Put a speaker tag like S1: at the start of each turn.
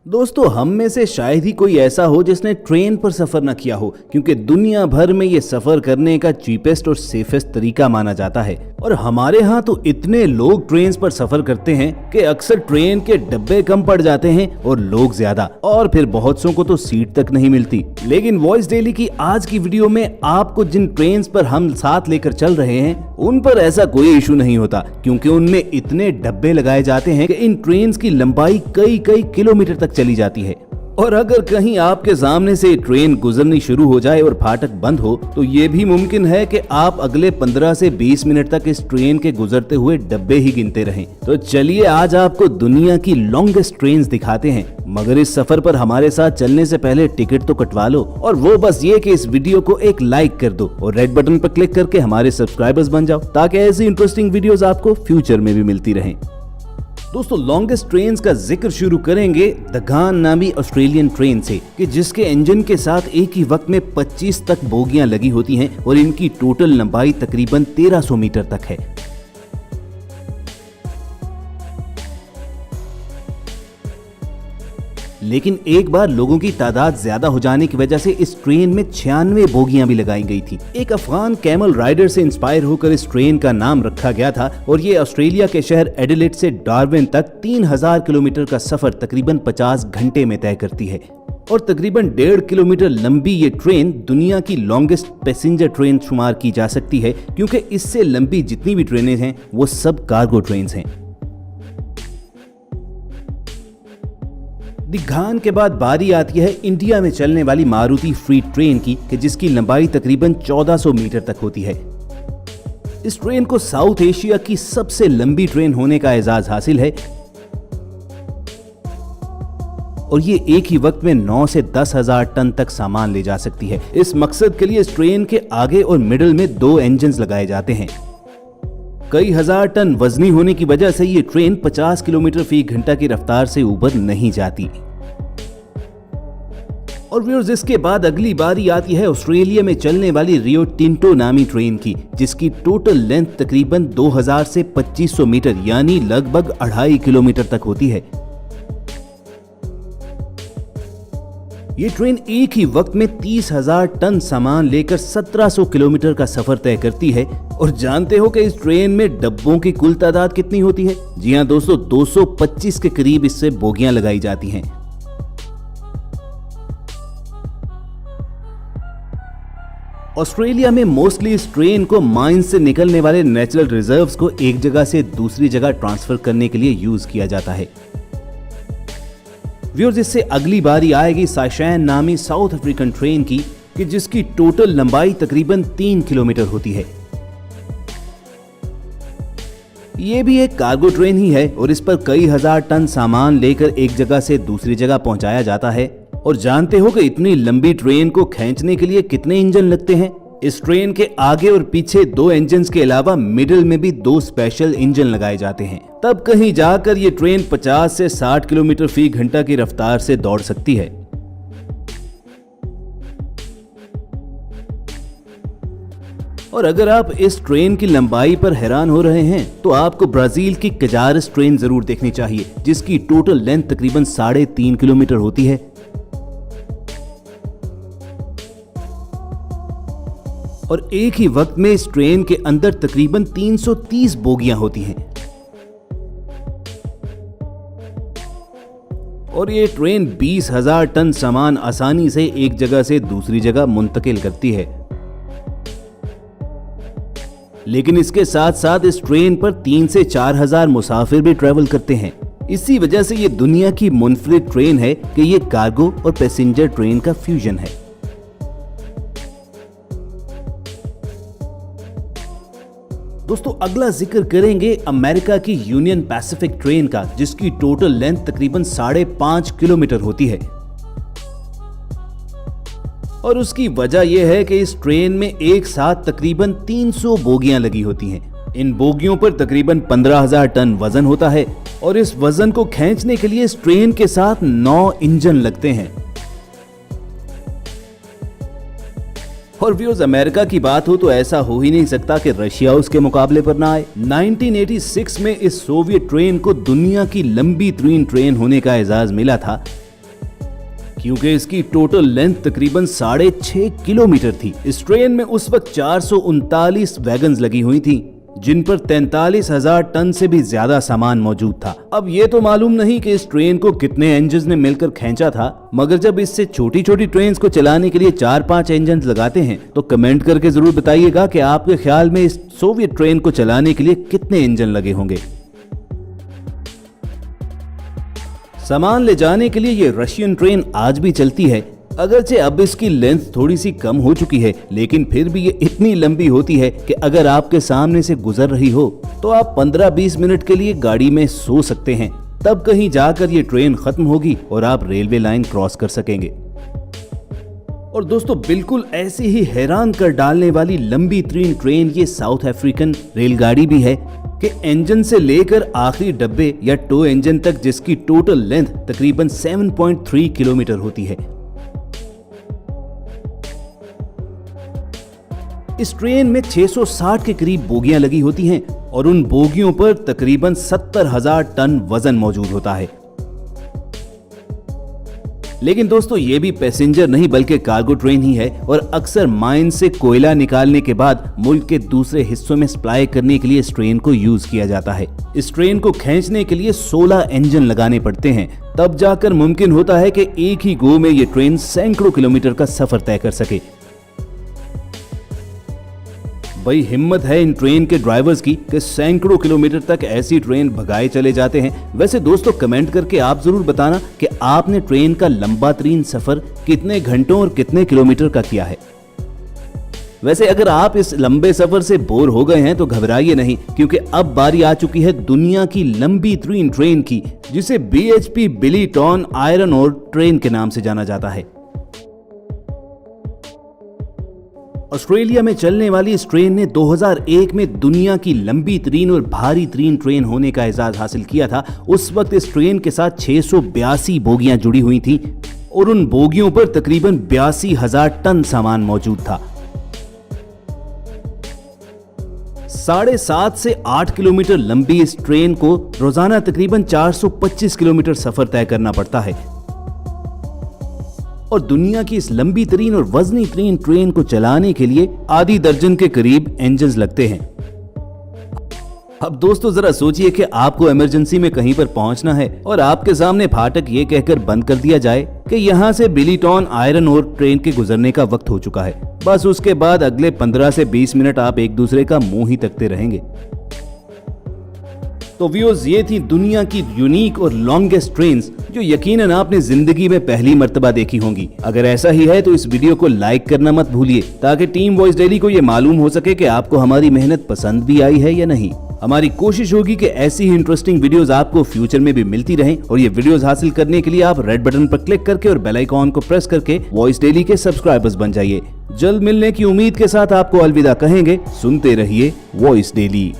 S1: दोस्तों, हम में से शायद ही कोई ऐसा हो जिसने ट्रेन पर सफर न किया हो, क्योंकि दुनिया भर में ये सफर करने का चीपेस्ट और सेफेस्ट तरीका माना जाता है। और हमारे यहाँ तो इतने लोग ट्रेन पर सफर करते हैं कि अक्सर ट्रेन के डब्बे कम पड़ जाते हैं और लोग ज्यादा, और फिर बहुत सौ को तो सीट तक नहीं मिलती। लेकिन वॉइस डेली की आज की वीडियो में आपको जिन ट्रेन पर हम साथ लेकर चल रहे हैं उन पर ऐसा कोई इशू नहीं होता, क्योंकि उनमें इतने डब्बे लगाए जाते हैं कि इन ट्रेन की लंबाई कई कई किलोमीटर तक चली जाती है। और अगर कहीं आपके सामने से ट्रेन गुजरनी शुरू हो जाए और फाटक बंद हो, तो ये भी मुमकिन है कि आप अगले 15 से 20 मिनट तक इस ट्रेन के गुजरते हुए डब्बे ही गिनते रहें। तो चलिए आज आपको दुनिया की लॉन्गेस्ट ट्रेन दिखाते हैं, मगर इस सफर पर हमारे साथ चलने से पहले टिकट तो कटवा लो, और वो बस ये कि इस वीडियो को एक लाइक कर दो और रेड बटन पर क्लिक करके हमारे सब्सक्राइबर्स बन जाओ, ताकि ऐसी इंटरेस्टिंग वीडियोस आपको फ्यूचर में भी मिलती रहें। दोस्तों, लॉन्गेस्ट ट्रेन का जिक्र शुरू करेंगे द गान नामी ऑस्ट्रेलियन ट्रेन से, कि जिसके इंजन के साथ एक ही वक्त में 25 तक बोगियां लगी होती हैं और इनकी टोटल लंबाई तकरीबन 1300 मीटर तक है। लेकिन एक बार लोगों की तादाद ज्यादा हो जाने की वजह से इस ट्रेन में 96 बोगियां भी लगाई गई थी। एक अफगान कैमल राइडर से इंस्पायर होकर इस ट्रेन का नाम रखा गया था, और ये ऑस्ट्रेलिया के शहर एडिलेड से डार्विन तक 3000 किलोमीटर का सफर तकरीबन 50 घंटे में तय करती है। और तकरीबन 1.5 किलोमीटर लंबी ये ट्रेन दुनिया की लॉन्गेस्ट पैसेंजर ट्रेन शुमार की जा सकती है, क्योंकि इससे लंबी जितनी भी ट्रेनें हैं वो सब कार्गो ट्रेन हैं। दिघान के बाद बारी आती है इंडिया में चलने वाली मारुति फ्रीट ट्रेन की, कि जिसकी लंबाई तकरीबन 1400 मीटर तक होती है। इस ट्रेन को साउथ एशिया की सबसे लंबी ट्रेन होने का एजाज हासिल है, और ये एक ही वक्त में 9 से 10,000 टन तक सामान ले जा सकती है। इस मकसद के लिए इस ट्रेन के आगे और मिडिल में 2 इंजन लगाए जाते हैं। कई हजार टन वजनी होने की वजह से ये ट्रेन 50 किलोमीटर फी घंटा की रफ्तार से ऊपर नहीं जाती। और व्यूअर्स, इसके बाद अगली बारी आती है ऑस्ट्रेलिया में चलने वाली रियो टिंटो नामी ट्रेन की, जिसकी टोटल लेंथ तकरीबन 2000 से 2500 मीटर यानी लगभग 2.5 किलोमीटर तक होती है। ये ट्रेन एक ही वक्त में 30,000 टन सामान लेकर 1700 किलोमीटर का सफर तय करती है। और जानते हो कि इस ट्रेन में डब्बों की कुल तादाद कितनी होती है? जी हां दोस्तों, 225 के करीब इससे बोगियां लगाई जाती हैं। ऑस्ट्रेलिया में मोस्टली इस ट्रेन को माइंस से निकलने वाले नेचुरल रिजर्व्स को एक जगह से दूसरी जगह ट्रांसफर करने के लिए यूज किया जाता है। व्यूअर्स, इससे अगली बारी आएगी साइशैन नामी साउथ अफ्रीकन ट्रेन की, कि जिसकी टोटल लंबाई तकरीबन 3 किलोमीटर होती है। ये भी एक कार्गो ट्रेन ही है, और इस पर कई हजार टन सामान लेकर एक जगह से दूसरी जगह पहुंचाया जाता है। और जानते हो कि इतनी लंबी ट्रेन को खींचने के लिए कितने इंजन लगते हैं? इस ट्रेन के आगे और पीछे 2 इंजन के अलावा मिडिल में भी 2 स्पेशल इंजन लगाए जाते हैं। तब कहीं जाकर ये ट्रेन 50 से 60 किलोमीटर फी घंटा की रफ्तार से दौड़ सकती है। और अगर आप इस ट्रेन की लंबाई पर हैरान हो रहे हैं, तो आपको ब्राजील की कजारस ट्रेन जरूर देखनी चाहिए, जिसकी टोटल लेंथ तकरीबन 3.5 किलोमीटर होती है। और एक ही वक्त में इस ट्रेन के अंदर तकरीबन 330 बोगियां होती हैं। और ये ट्रेन 20,000 टन सामान आसानी से एक जगह से दूसरी जगह मुंतकिल करती है। लेकिन इसके साथ साथ इस ट्रेन पर 3 से 4,000 मुसाफिर भी ट्रेवल करते हैं। इसी वजह से ये दुनिया की मुनफरिद ट्रेन है कि ये कार्गो और पैसेंजर ट्रेन का फ्यूजन है। दोस्तों, अगला जिक्र करेंगे अमेरिका की यूनियन पैसिफिक ट्रेन का, जिसकी टोटल लेंथ तकरीबन 5.5 किलोमीटर होती है। और उसकी वजह यह है कि इस ट्रेन में एक साथ तकरीबन 300 बोगियां लगी होती हैं। इन बोगियों पर तकरीबन 15,000 टन वजन होता है, और इस वजन को खींचने के लिए इस ट्रेन के साथ 9 इंजन लगते हैं। और व्यूअर्स, अमेरिका की बात हो तो ऐसा हो ही नहीं सकता कि रशिया उसके मुकाबले पर ना आए। 1986 में इस सोवियत ट्रेन को दुनिया की लंबी तरीन ट्रेन होने का एजाज मिला था, क्योंकि इसकी टोटल लेंथ तकरीबन 6.5 किलोमीटर थी। इस ट्रेन में उस वक्त 439 वैगन्स लगी हुई थी, जिन पर 43,000 टन से भी ज्यादा सामान मौजूद था। अब ये तो मालूम नहीं कि इस ट्रेन को कितने इंजन ने मिलकर खींचा था, मगर जब इससे छोटी छोटी ट्रेन को चलाने के लिए 4-5 इंजन लगाते हैं तो कमेंट करके जरूर बताइएगा कि आपके ख्याल में इस सोवियत ट्रेन को चलाने के लिए कितने इंजन लगे होंगे। सामान ले जाने के लिए ये रशियन ट्रेन आज भी चलती है। अगरचे अब इसकी लेंथ थोड़ी सी कम हो चुकी है, लेकिन फिर भी ये इतनी लंबी होती है कि अगर आपके सामने से गुजर रही हो तो आप 15-20 मिनट के लिए गाड़ी में सो सकते हैं। तब कहीं जाकर ये ट्रेन खत्म होगी और आप रेलवे लाइन क्रॉस कर सकेंगे। और दोस्तों, बिल्कुल ऐसी ही हैरान कर डालने वाली लंबी तरीन ट्रेन ये साउथ अफ्रीकन रेलगाड़ी भी है कि इंजन से लेकर आखिरी डब्बे या टो इंजन तक, जिसकी टोटल लेंथ तकरीबन 7.3 किलोमीटर होती है। इस ट्रेन में 660 के करीब बोगियां लगी होती हैं और उन बोगियों पर तकरीबन 70,000 टन वजन मौजूद होता है। लेकिन दोस्तों, ये भी पैसेंजर नहीं बल्कि कार्गो ट्रेन ही है और अक्सर माइन से कोयला निकालने के बाद मुल्क के दूसरे हिस्सों में सप्लाई करने के लिए इस ट्रेन को यूज किया जाता है। इस ट्रेन को खींचने के लिए 16 इंजन लगाने पड़ते हैं, तब जाकर मुमकिन होता है कि एक ही गो में ये ट्रेन सैकड़ों किलोमीटर का सफर तय कर सके। भाई, हिम्मत है इन ट्रेन के ड्राइवर्स की कि सैकड़ों किलोमीटर तक ऐसी ट्रेन भगाए चले जाते हैं। वैसे दोस्तों, कमेंट करके आप जरूर बताना कि आपने ट्रेन का लंबा तरीन सफर कितने घंटों और कितने किलोमीटर का किया है। वैसे अगर आप इस लंबे सफर से बोर हो गए हैं तो घबराइए नहीं, क्योंकि अब बारी आ चुकी है दुनिया की लंबी तरीन ट्रेन की, जिसे BHP बिलीटॉन आयरन ओर ट्रेन के नाम से जाना जाता है। ऑस्ट्रेलिया में चलने वाली इस ट्रेन ने 2001 में दुनिया की लंबी तरीन और भारी तरीन ट्रेन होने का एजाज हासिल किया था। उस वक्त इस ट्रेन के साथ 682 बोगियां जुड़ी हुई थी और उन बोगियों पर तकरीबन 82,000 टन सामान मौजूद था। 7.5 से 8 किलोमीटर लंबी इस ट्रेन को रोजाना तकरीबन 425 किलोमीटर सफर तय करना पड़ता है और दुनिया की इस लंबी तरीन और वजनी तरीन ट्रेन को चलाने के लिए आधी दर्जन के करीब इंजन लगते हैं। अब दोस्तों, जरा सोचिए कि आपको इमरजेंसी में कहीं पर पहुंचना है और आपके सामने फाटक ये कहकर बंद कर दिया जाए कि यहाँ से बिलीटॉन आयरन ओर ट्रेन के गुजरने का वक्त हो चुका है। बस उसके बाद अगले 15 से 20 मिनट आप एक दूसरे का मुंह ही तकते रहेंगे। तो व्यूअर्स, ये थी दुनिया की यूनिक और लॉन्गेस्ट ट्रेन्स जो यकीनन आपने जिंदगी में पहली मर्तबा देखी होंगी। अगर ऐसा ही है तो इस वीडियो को लाइक करना मत भूलिए, ताकि टीम वॉइस डेली को ये मालूम हो सके कि आपको हमारी मेहनत पसंद भी आई है या नहीं। हमारी कोशिश होगी कि ऐसी ही इंटरेस्टिंग वीडियोस आपको फ्यूचर में भी मिलती रहें और ये वीडियोस हासिल करने के लिए आप रेड बटन पर क्लिक करके और बेल आइकॉन को प्रेस करके वॉइस डेली के सब्सक्राइबर्स बन जाइए। जल्द मिलने की उम्मीद के साथ आपको अलविदा कहेंगे। सुनते रहिए वॉइस डेली।